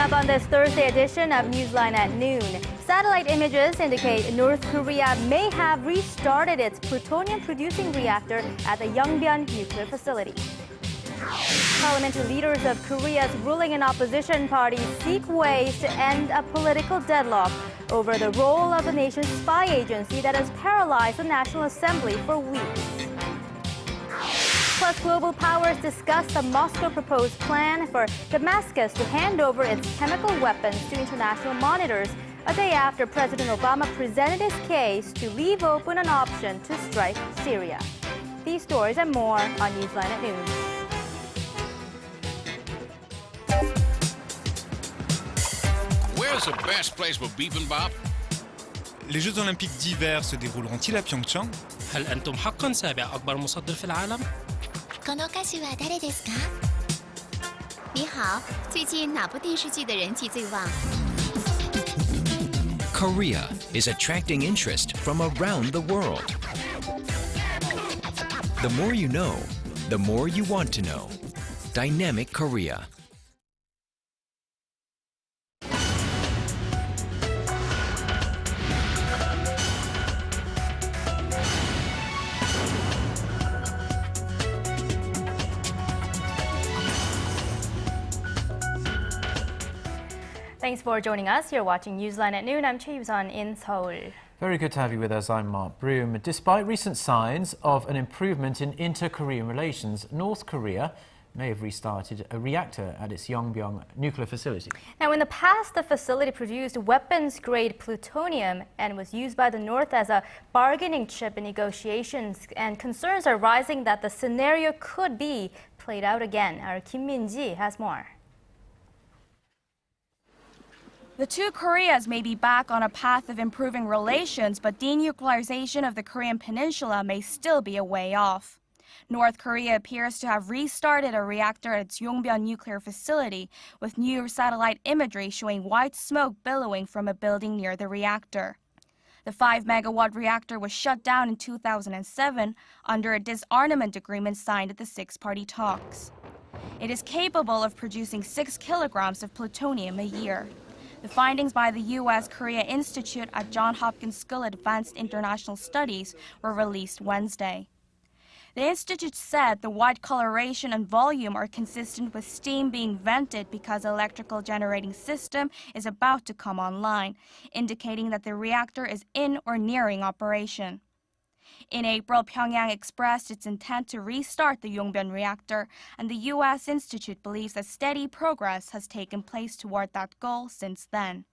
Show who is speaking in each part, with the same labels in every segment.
Speaker 1: up on this Thursday edition of Newsline at Noon. Satellite images indicate North Korea may have restarted its plutonium-producing reactor at the Yongbyon nuclear facility. Parliamentary leaders of Korea's ruling and opposition parties seek ways to end a political deadlock over the role of the nation's spy agency that has paralyzed the National Assembly for weeks. Plus, global powers discuss the Moscow proposed plan for Damascus to hand over its chemical weapons to international monitors a day after President Obama presented his case to leave open an option to strike Syria. These stories and more on Newsline at Noon.
Speaker 2: Where's the best place for bibimbap?
Speaker 3: Les Jeux Olympiques d'hiver se dérouleront-ils à Pyeongchang?
Speaker 4: هل أنتم حقاً سابع أكبر مصدر في العالم؟
Speaker 5: この歌手は誰ですか？你好，最近哪部电视剧的人气最旺？
Speaker 6: Korea is attracting interest from around the world. The more you know, the more you want to know. Dynamic Korea.
Speaker 1: Thanks for joining us. You're watching Newsline at Noon. I'm Choi Yuson in Seoul.
Speaker 7: Very good to have you with us. I'm Mark Broom. Despite recent signs of an improvement in inter-Korean relations, North Korea may have restarted a reactor at its Yongbyon nuclear facility.
Speaker 1: Now, in the past, the facility produced weapons-grade plutonium and was used by the North as a bargaining chip in negotiations, and concerns are rising that the scenario could be played out again. Our Kim Min-ji has more.
Speaker 8: The two Koreas may be back on a path of improving relations, but denuclearization of the Korean peninsula may still be a way off. North Korea appears to have restarted a reactor at its Yongbyon nuclear facility, with new satellite imagery showing white smoke billowing from a building near the reactor. The 5-megawatt reactor was shut down in 2007 under a disarmament agreement signed at the six-party talks. It is capable of producing 6 kilograms of plutonium a year. The findings by the U.S.-Korea Institute at Johns Hopkins School of Advanced International Studies were released Wednesday. The institute said the white coloration and volume are consistent with steam being vented because the electrical generating system is about to come online, indicating that the reactor is in or nearing operation. In April, Pyongyang expressed its intent to restart the Yongbyon reactor, and the U.S. Institute believes that steady progress has taken place toward that goal since then.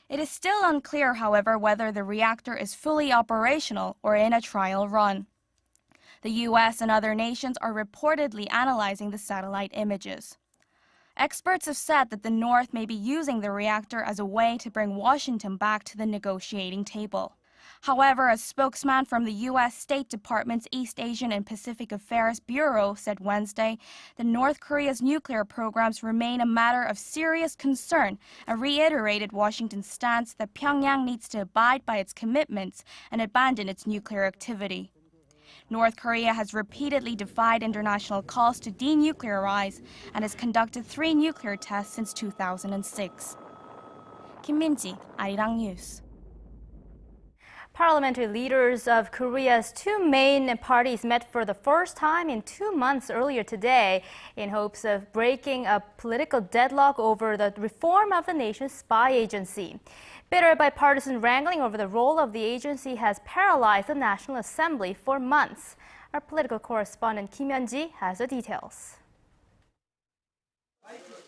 Speaker 8: It is still unclear, however, whether the reactor is fully operational or in a trial run. The U.S. and other nations are reportedly analyzing the satellite images. Experts have said that the North may be using the reactor as a way to bring Washington back to the negotiating table. However, a spokesman from the U.S. State Department's East Asian and Pacific Affairs Bureau said Wednesday that North Korea's nuclear programs remain a matter of serious concern and reiterated Washington's stance that Pyongyang needs to abide by its commitments and abandon its nuclear activity. North Korea has repeatedly defied international calls to denuclearize and has conducted 3 nuclear tests since 2006. Kim Min-ji, Arirang News.
Speaker 1: Parliamentary leaders of Korea's two main parties met for the first time in 2 months earlier today in hopes of breaking a political deadlock over the reform of the nation's spy agency. Bitter bipartisan wrangling over the role of the agency has paralyzed the National Assembly for months. Our political correspondent Kim Hyun-ji has the details.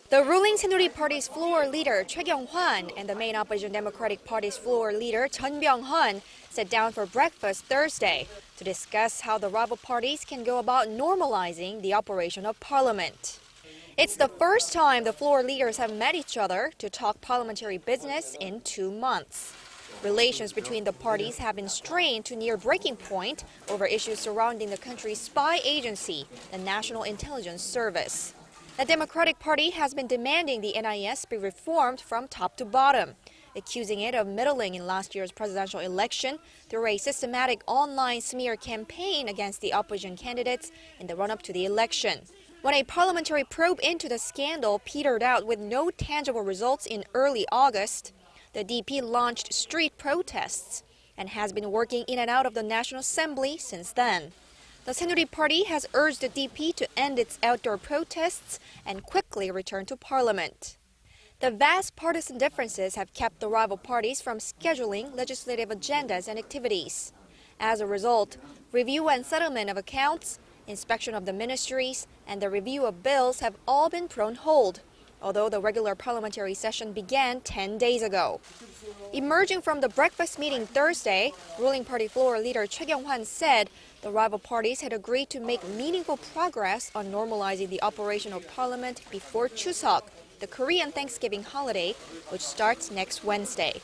Speaker 9: The ruling Saenuri Party's floor leader Choi Kyung-hwan and the main opposition Democratic Party's floor leader Chun Byung-hun sat down for breakfast Thursday to discuss how the rival parties can go about normalizing the operation of parliament. It's the first time the floor leaders have met each other to talk parliamentary business in 2 months. Relations between the parties have been strained to near breaking point over issues surrounding the country's spy agency, the National Intelligence Service. The Democratic Party has been demanding the NIS be reformed from top to bottom, accusing it of meddling in last year's presidential election through a systematic online smear campaign against the opposition candidates in the run-up to the election. When a parliamentary probe into the scandal petered out with no tangible results in early August, the DP launched street protests and has been working in and out of the National Assembly since then. The Saenuri Party has urged the DP to end its outdoor protests and quickly return to parliament. The vast partisan differences have kept the rival parties from scheduling legislative agendas and activities. As a result, review and settlement of accounts, inspection of the ministries, and the review of bills have all been put on hold, although the regular parliamentary session began 10 days ago. Emerging from the breakfast meeting Thursday, ruling party floor leader Choi Kyung-hwan said the rival parties had agreed to make meaningful progress on normalizing the operation of parliament before Chuseok, the Korean Thanksgiving holiday, which starts next Wednesday.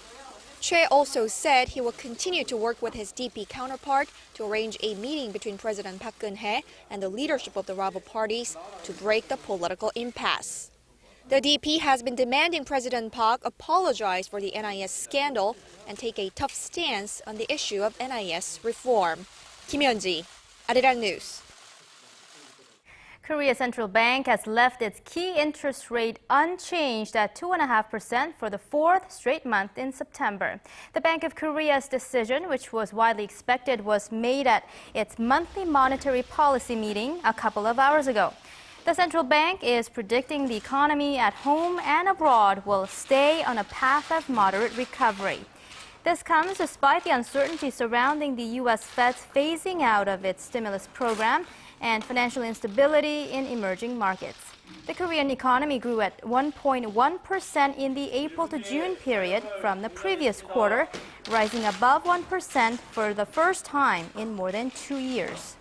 Speaker 9: Choi also said he will continue to work with his DP counterpart to arrange a meeting between President Park Geun-hye and the leadership of the rival parties to break the political impasse. The DP has been demanding President Park apologize for the NIS scandal and take a tough stance on the issue of NIS reform. Kim Hyun-ji, Arirang News.
Speaker 1: Korea Central Bank has left its key interest rate unchanged at 2.5% for the fourth straight month in September. The Bank of Korea's decision, which was widely expected, was made at its monthly monetary policy meeting a couple of hours ago. The central bank is predicting the economy at home and abroad will stay on a path of moderate recovery. This comes despite the uncertainty surrounding the U.S. Fed's phasing out of its stimulus program and financial instability in emerging markets. The Korean economy grew at 1.1% in the April to June period from the previous quarter, rising above 1% for the first time in more than 2 years.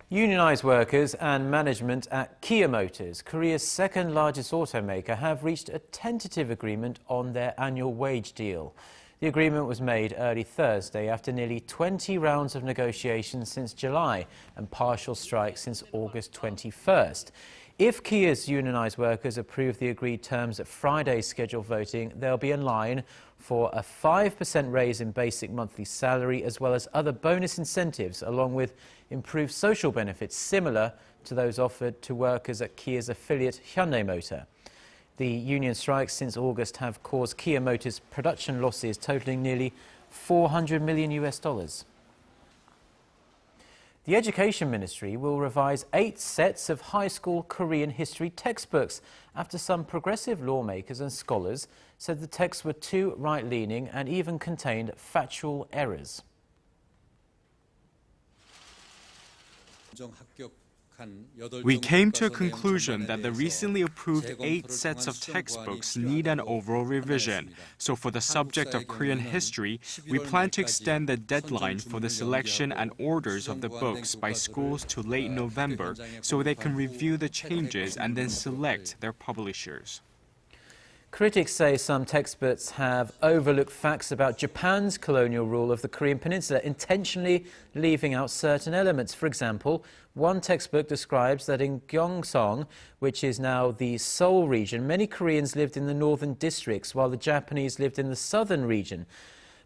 Speaker 7: Unionized workers and management at Kia Motors, Korea's second largest automaker, have reached a tentative agreement on their annual wage deal. The agreement was made early Thursday after nearly 20 rounds of negotiations since July and partial strikes since August 21st. If Kia's unionized workers approve the agreed terms at Friday's scheduled voting, they'll be in line for a 5% raise in basic monthly salary, as well as other bonus incentives, along with improved social benefits similar to those offered to workers at Kia's affiliate Hyundai Motor. The union strikes since August have caused Kia Motors production losses totaling nearly $400 million. The Education Ministry will revise 8 sets of high school Korean history textbooks after some progressive lawmakers and scholars said the texts were too right-leaning and even contained factual errors.
Speaker 10: We came to a conclusion that the recently approved 8 sets of textbooks need an overall revision. So for the subject of Korean history, we plan to extend the deadline for the selection and orders of the books by schools to late November so they can review the changes and then select their publishers.
Speaker 7: Critics say some textbooks have overlooked facts about Japan's colonial rule of the Korean Peninsula, intentionally leaving out certain elements. For example, one textbook describes that in Gyeongsang, which is now the Seoul region, many Koreans lived in the northern districts while the Japanese lived in the southern region.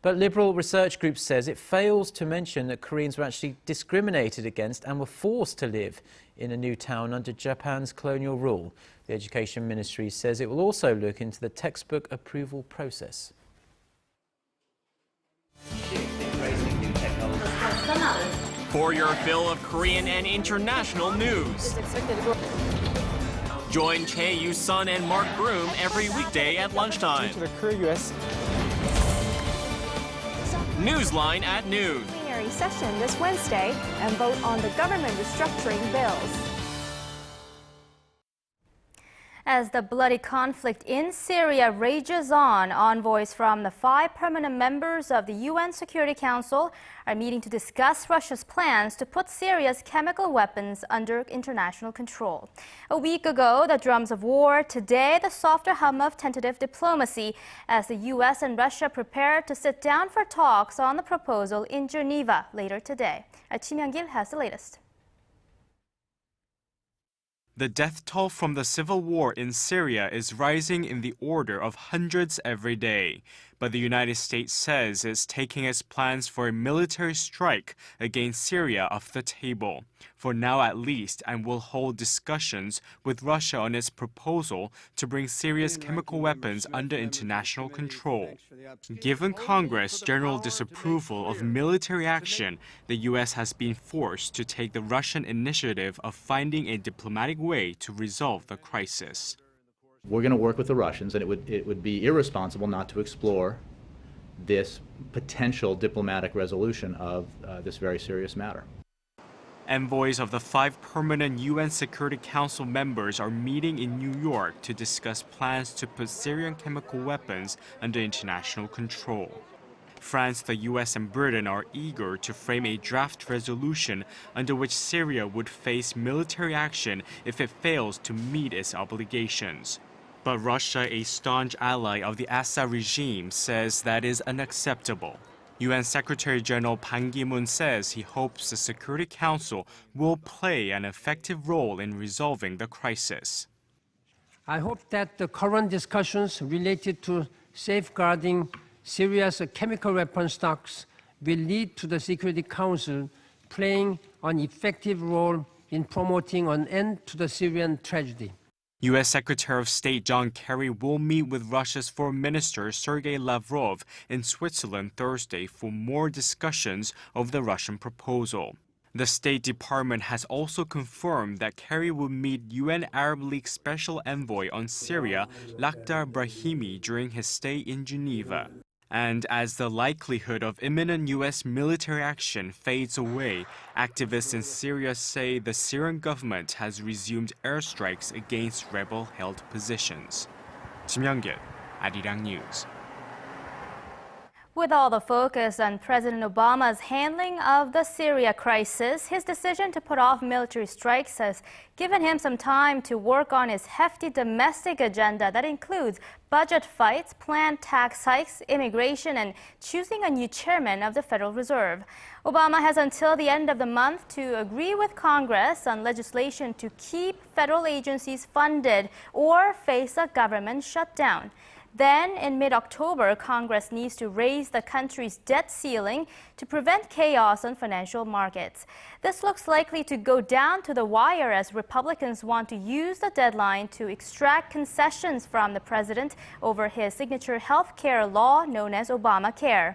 Speaker 7: But liberal research group says it fails to mention that Koreans were actually discriminated against and were forced to live in a new town under Japan's colonial rule. The Education Ministry says it will also look into the textbook approval process.
Speaker 11: For your fill of Korean and international news, join Chae Yu-sun and Mark Broom every weekday at lunchtime. Newsline at Noon.
Speaker 12: Plenary session this Wednesday and vote on the government restructuring bills.
Speaker 1: As the bloody conflict in Syria rages on, envoys from the 5 permanent members of the UN Security Council are meeting to discuss Russia's plans to put Syria's chemical weapons under international control. A week ago, the drums of war. Today, the softer hum of tentative diplomacy as the US and Russia prepare to sit down for talks on the proposal in Geneva later today. Kim Hyun-gil has the latest.
Speaker 10: The death toll from the civil war in Syria is rising in the order of hundreds every day. But the United States says it's taking its plans for a military strike against Syria off the table, for now at least, and will hold discussions with Russia on its proposal to bring Syria's chemical weapons under international control. Given Congress' general disapproval of military action, the U.S. has been forced to take the Russian initiative of finding a diplomatic way to resolve the crisis.
Speaker 13: We're going to work with the Russians, and it would be irresponsible not to explore this potential diplomatic resolution of this very serious matter.
Speaker 10: Envoys of the 5 permanent UN Security Council members are meeting in New York to discuss plans to put Syrian chemical weapons under international control. France, the US, and Britain are eager to frame a draft resolution under which Syria would face military action if it fails to meet its obligations. But Russia, a staunch ally of the Assad regime, says that is unacceptable. UN Secretary General Ban Ki-moon says he hopes the Security Council will play an effective role in resolving the crisis.
Speaker 14: I hope that the current discussions related to safeguarding Syria's chemical weapon stocks will lead to the Security Council playing an effective role in promoting an end to the Syrian tragedy.
Speaker 10: U.S. Secretary of State John Kerry will meet with Russia's Foreign Minister Sergei Lavrov in Switzerland Thursday for more discussions of the Russian proposal. The State Department has also confirmed that Kerry will meet UN Arab League Special Envoy on Syria, Lakhdar Brahimi, during his stay in Geneva. And as the likelihood of imminent U.S. military action fades away, activists in Syria say the Syrian government has resumed airstrikes against rebel-held positions. Kim Young-gil, Arirang News.
Speaker 1: With all the focus on President Obama's handling of the Syria crisis, his decision to put off military strikes has given him some time to work on his hefty domestic agenda that includes budget fights, planned tax hikes, immigration, and choosing a new chairman of the Federal Reserve. Obama has until the end of the month to agree with Congress on legislation to keep federal agencies funded or face a government shutdown. Then, in mid-October, Congress needs to raise the country's debt ceiling to prevent chaos on financial markets. This looks likely to go down to the wire as Republicans want to use the deadline to extract concessions from the president over his signature health care law known as Obamacare.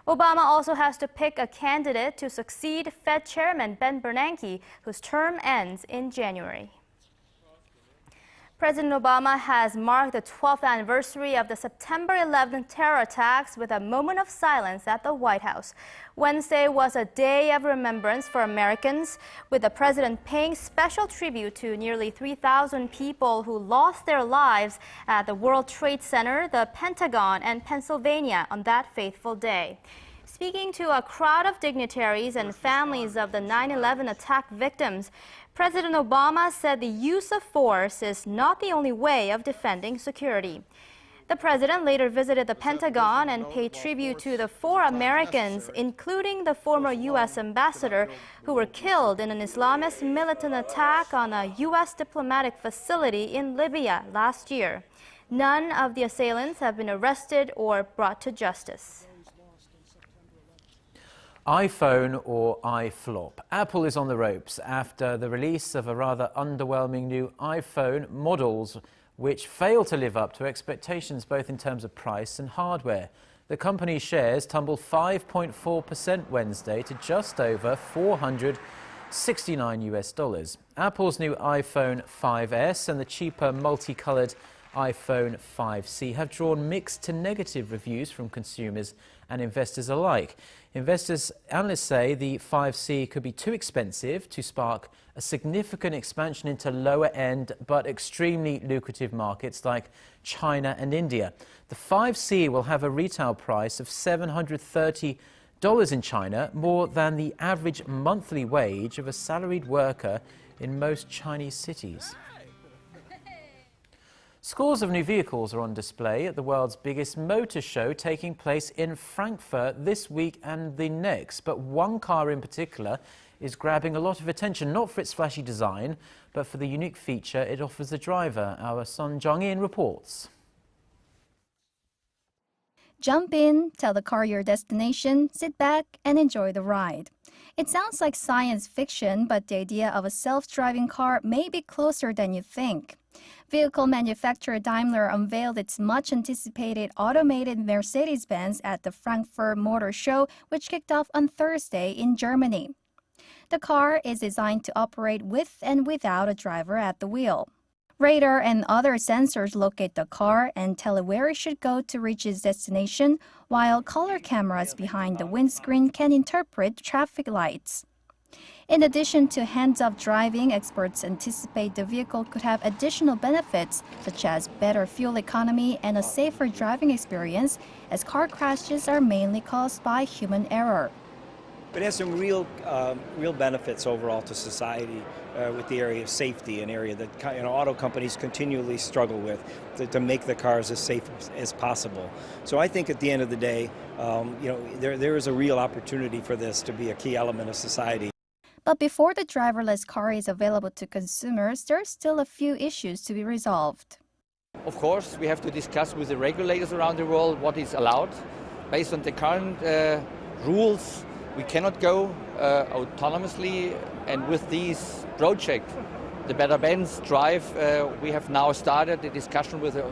Speaker 1: Obama also has to pick a candidate to succeed Fed Chairman Ben Bernanke, whose term ends in January. President Obama has marked the 12th anniversary of the September 11th terror attacks with a moment of silence at the White House. Wednesday was a day of remembrance for Americans, with the president paying special tribute to nearly 3,000 people who lost their lives at the World Trade Center, the Pentagon, and Pennsylvania on that fateful day. Speaking to a crowd of dignitaries and families of the 9/11 attack victims, President Obama said the use of force is not the only way of defending security. The president later visited the Pentagon and paid tribute to the 4 Americans, including the former U.S. ambassador, who were killed in an Islamist militant attack on a U.S. diplomatic facility in Libya last year. None of the assailants have been arrested or brought to justice.
Speaker 7: iPhone or iFlop. Apple is on the ropes after the release of a rather underwhelming new iPhone models which fail to live up to expectations both in terms of price and hardware. The company's shares tumbled 5.4% Wednesday to just over $469. Apple's new iPhone 5S and the cheaper multicolored iPhone 5C have drawn mixed to negative reviews from consumers and investors alike. Analysts say the 5C could be too expensive to spark a significant expansion into lower-end but extremely lucrative markets like China and India. The 5C will have a retail price of $730 in China, more than the average monthly wage of a salaried worker in most Chinese cities. Scores of new vehicles are on display at the world's biggest motor show taking place in Frankfurt this week and the next. But one car in particular is grabbing a lot of attention, not for its flashy design, but for the unique feature it offers the driver. Our Son Jong-in reports.
Speaker 15: Jump in, tell the car your destination, sit back, and enjoy the ride. It sounds like science fiction, but the idea of a self-driving car may be closer than you think. Vehicle manufacturer Daimler unveiled its much-anticipated automated Mercedes-Benz at the Frankfurt Motor Show, which kicked off on Thursday in Germany. The car is designed to operate with and without a driver at the wheel. Radar and other sensors locate the car and tell it where it should go to reach its destination, while color cameras behind the windscreen can interpret traffic lights. In addition to hands-off driving, experts anticipate the vehicle could have additional benefits, such as better fuel economy and a safer driving experience, as car crashes are mainly caused by human error.
Speaker 16: It has some real benefits overall to society with the area of safety, an area that auto companies continually struggle with to make the cars as safe as possible. So I think at the end of the day, there is a real opportunity for this to be a key element of society.
Speaker 15: But before the driverless car is available to consumers, there are still a few issues to be resolved.
Speaker 17: Of course, we have to discuss with the regulators around the world what is allowed. Based on the current rules, we cannot go autonomously, and with these projects, the Better Benz Drive, we have now started a discussion with the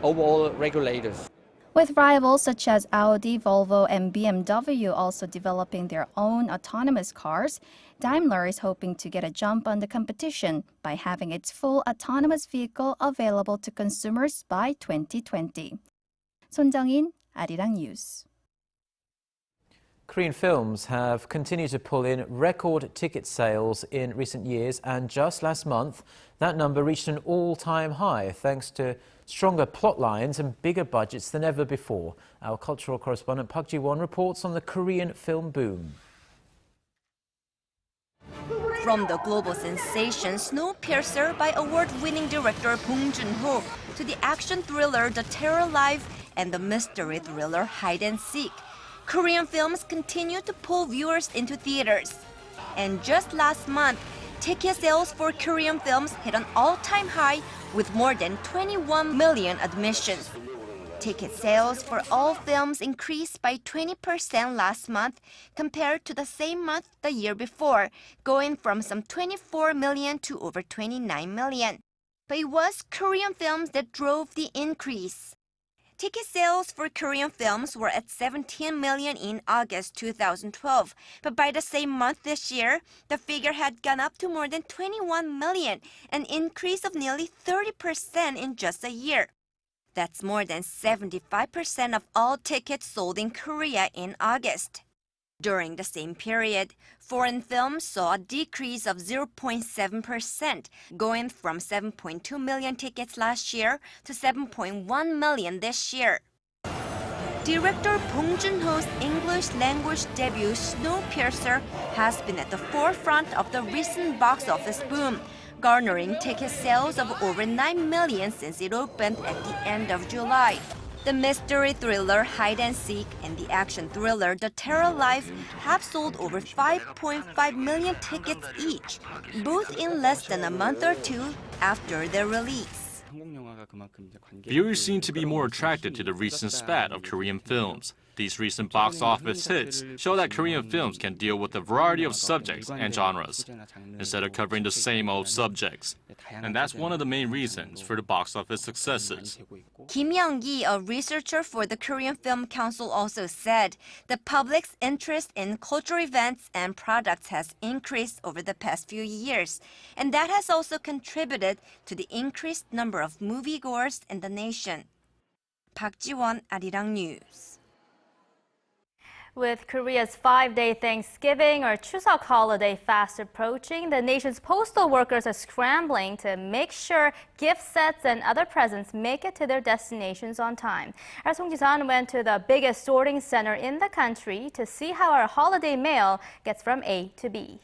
Speaker 17: overall regulators.
Speaker 15: With rivals such as Audi, Volvo, and BMW also developing their own autonomous cars, Daimler is hoping to get a jump on the competition by having its full autonomous vehicle available to consumers by 2020. 손정인, Arirang News.
Speaker 7: Korean films have continued to pull in record ticket sales in recent years, and just last month, that number reached an all-time high thanks to stronger plot lines and bigger budgets than ever before. Our cultural correspondent Park Ji-won reports on the Korean film boom.
Speaker 18: From the global sensation Snowpiercer by award-winning director Bong Joon-ho to the action thriller The Terror Life and the mystery thriller Hide and Seek, Korean films continue to pull viewers into theaters. And just last month, ticket sales for Korean films hit an all-time high with more than 21 million admissions. Ticket sales for all films increased by 20% last month compared to the same month the year before, going from some 24 million to over 29 million. But it was Korean films that drove the increase. Ticket sales for Korean films were at 17 million in August 2012, but by the same month this year, the figure had gone up to more than 21 million, an increase of nearly 30% in just a year. That's more than 75% of all tickets sold in Korea in August. During the same period, foreign films saw a decrease of 0.7%, going from 7.2 million tickets last year to 7.1 million this year. Director Bong Joon-ho's English language debut Snowpiercer has been at the forefront of the recent box office boom, garnering ticket sales of over 9 million since it opened at the end of July. The mystery thriller Hide and Seek and the action thriller The Terror Life have sold over 5.5 million tickets each, both in less than a month or two after their release.
Speaker 19: Viewers seem to be more attracted to the recent spat of Korean films. These recent box office hits show that Korean films can deal with a variety of subjects and genres, instead of covering the same old subjects. And that's one of the main reasons for the box office successes.
Speaker 18: Kim Young-gi, a researcher for the Korean Film Council, also said the public's interest in cultural events and products has increased over the past few years, and that has also contributed to the increased number of moviegoers in the nation. Park Ji-won, Arirang News.
Speaker 1: With Korea's 5-day Thanksgiving or Chuseok holiday fast approaching, the nation's postal workers are scrambling to make sure gift sets and other presents make it to their destinations on time. Our Song Ji-san went to the biggest sorting center in the country to see how our holiday mail gets from A to B.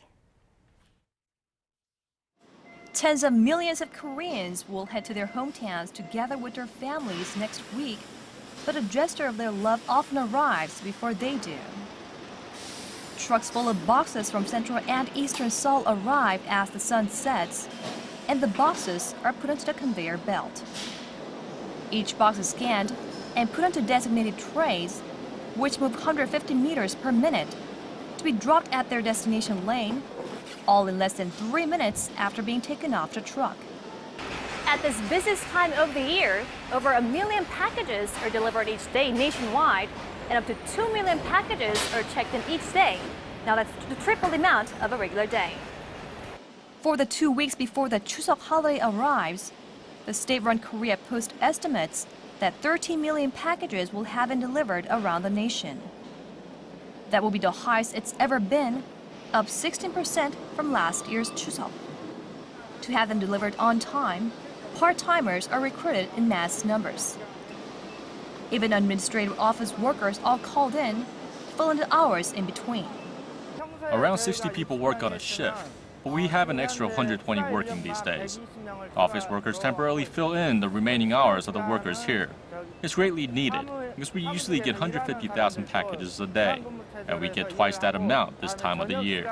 Speaker 20: Tens of millions of Koreans will head to their hometowns to gather with their families next week. But a gesture of their love often arrives before they do. Trucks full of boxes from Central and Eastern Seoul arrive as the sun sets, and the boxes are put onto the conveyor belt. Each box is scanned, and put onto designated trays, which move 150 meters per minute, to be dropped at their destination lane, all in less than 3 minutes after being taken off the truck.
Speaker 1: At this busiest time of the year, over 1 million packages are delivered each day nationwide, and up to 2 million packages are checked in each day. Now that's the triple the amount of a regular day.
Speaker 20: For the 2 weeks before the Chuseok holiday arrives, the state-run Korea Post estimates that 13 million packages will have been delivered around the nation. That will be the highest it's ever been, up 16% from last year's Chuseok. To have them delivered on time, part-timers are recruited in mass numbers. Even administrative office workers all called in fill in the hours in between.
Speaker 19: Around 60 people work on a shift, but we have an extra 120 working these days. Office workers temporarily fill in the remaining hours of the workers here. It's greatly needed because we usually get 150,000 packages a day, and we get twice that amount this time of the year.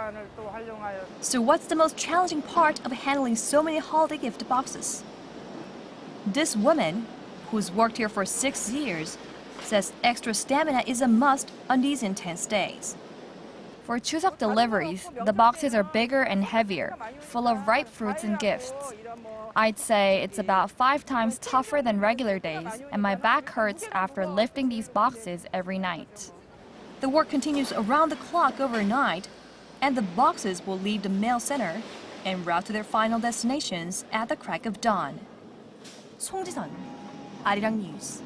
Speaker 20: So what's the most challenging part of handling so many holiday gift boxes? This woman, who's worked here for 6 years, says extra stamina is a must on these intense days.
Speaker 8: For Chuseok deliveries, the boxes are bigger and heavier, full of ripe fruits and gifts. I'd say it's about 5 times tougher than regular days, and my back hurts after lifting these boxes every night.
Speaker 20: The work continues around the clock overnight, and the boxes will leave the mail center en route to their final destinations at the crack of dawn. 송지선, 아리랑 뉴스.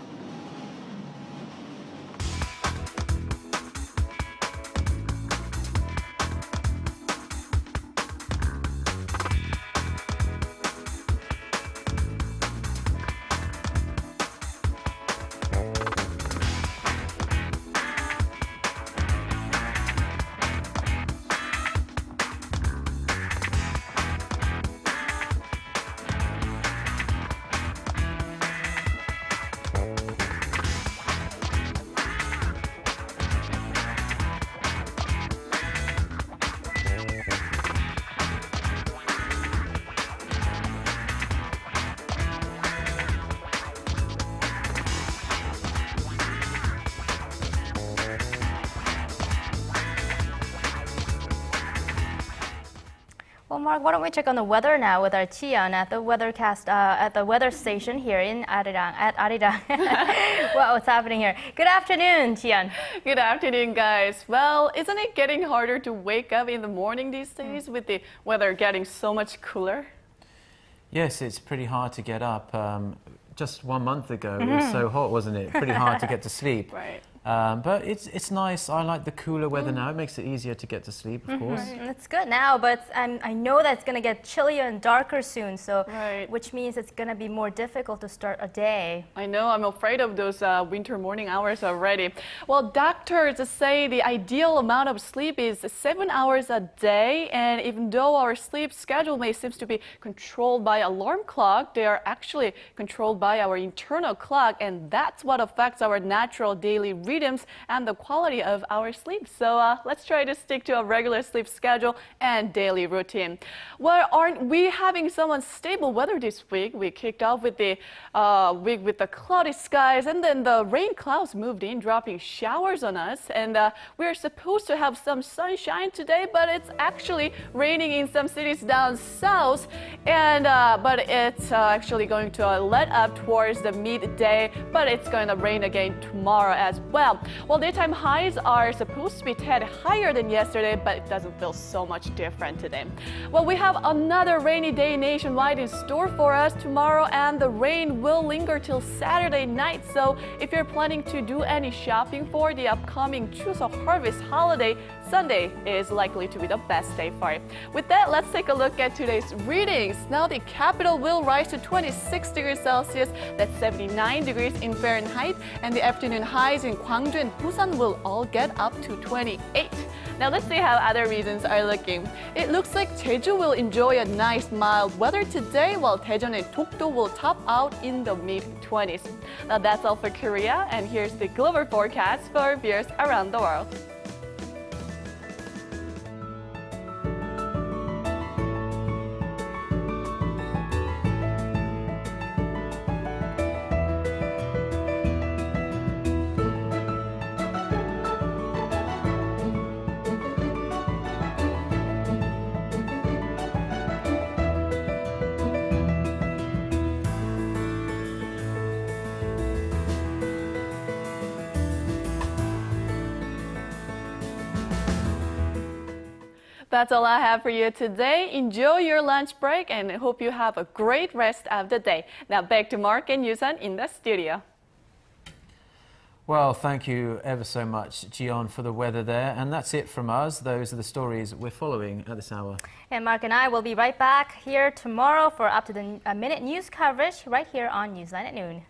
Speaker 1: Well, Mark, why don't we check on the weather now with our Chian at the weathercast at the weather station here in Arirang. What's happening here? Good afternoon, Chian.
Speaker 21: Good afternoon, guys. Well, isn't it getting harder to wake up in the morning these days with the weather getting so much cooler?
Speaker 7: Yes, it's pretty hard to get up. Just 1 month ago, it was so hot, wasn't it? Pretty hard to get to sleep.
Speaker 21: Right.
Speaker 7: But it's nice. I like the cooler weather now. It makes it easier to get to sleep, of course.
Speaker 1: It's good now, but I know that it's going to get chillier and darker soon, so which means it's going to be more difficult to start a day.
Speaker 21: I know. I'm afraid of those winter morning hours already. Well, doctors say the ideal amount of sleep is 7 hours a day, and even though our sleep schedule may seem to be controlled by alarm clock, they are actually controlled by our internal clock, and that's what affects our natural daily rhythms and the quality of our sleep. So let's try to stick to a regular sleep schedule and daily routine. Well, aren't we having some unstable weather this week? We kicked off with the week with the cloudy skies, and then the rain clouds moved in, dropping showers on us. And we're supposed to have some sunshine today, but it's actually raining in some cities down south. And but it's actually going to let up towards the midday, but it's going to rain again tomorrow as well. Well, daytime highs are supposed to be a tad higher than yesterday, but it doesn't feel so much different today. Well, we have another rainy day nationwide in store for us tomorrow, and the rain will linger till Saturday night. So if you're planning to do any shopping for the upcoming Chuseok harvest holiday, Sunday is likely to be the best day for it. With that, let's take a look at today's readings. Now, the capital will rise to 26 degrees Celsius, that's 79 degrees in Fahrenheit, and the afternoon highs in Gwangju and Busan will all get up to 28. Now, let's see how other regions are looking. It looks like Jeju will enjoy a nice mild weather today, while Daejeon and Dokdo will top out in the mid-20s. Now, that's all for Korea, and here's the global forecast for viewers around the world. That's all I have for you today. Enjoy your lunch break and I hope you have a great rest of the day. Now back to Mark and Yusan in the studio.
Speaker 7: Well, thank you ever so much, Jion, for the weather there. And that's it from us. Those are the stories we're following at this hour.
Speaker 1: And Mark and I will be right back here tomorrow for up-to-the-minute news coverage right here on Newsline at Noon.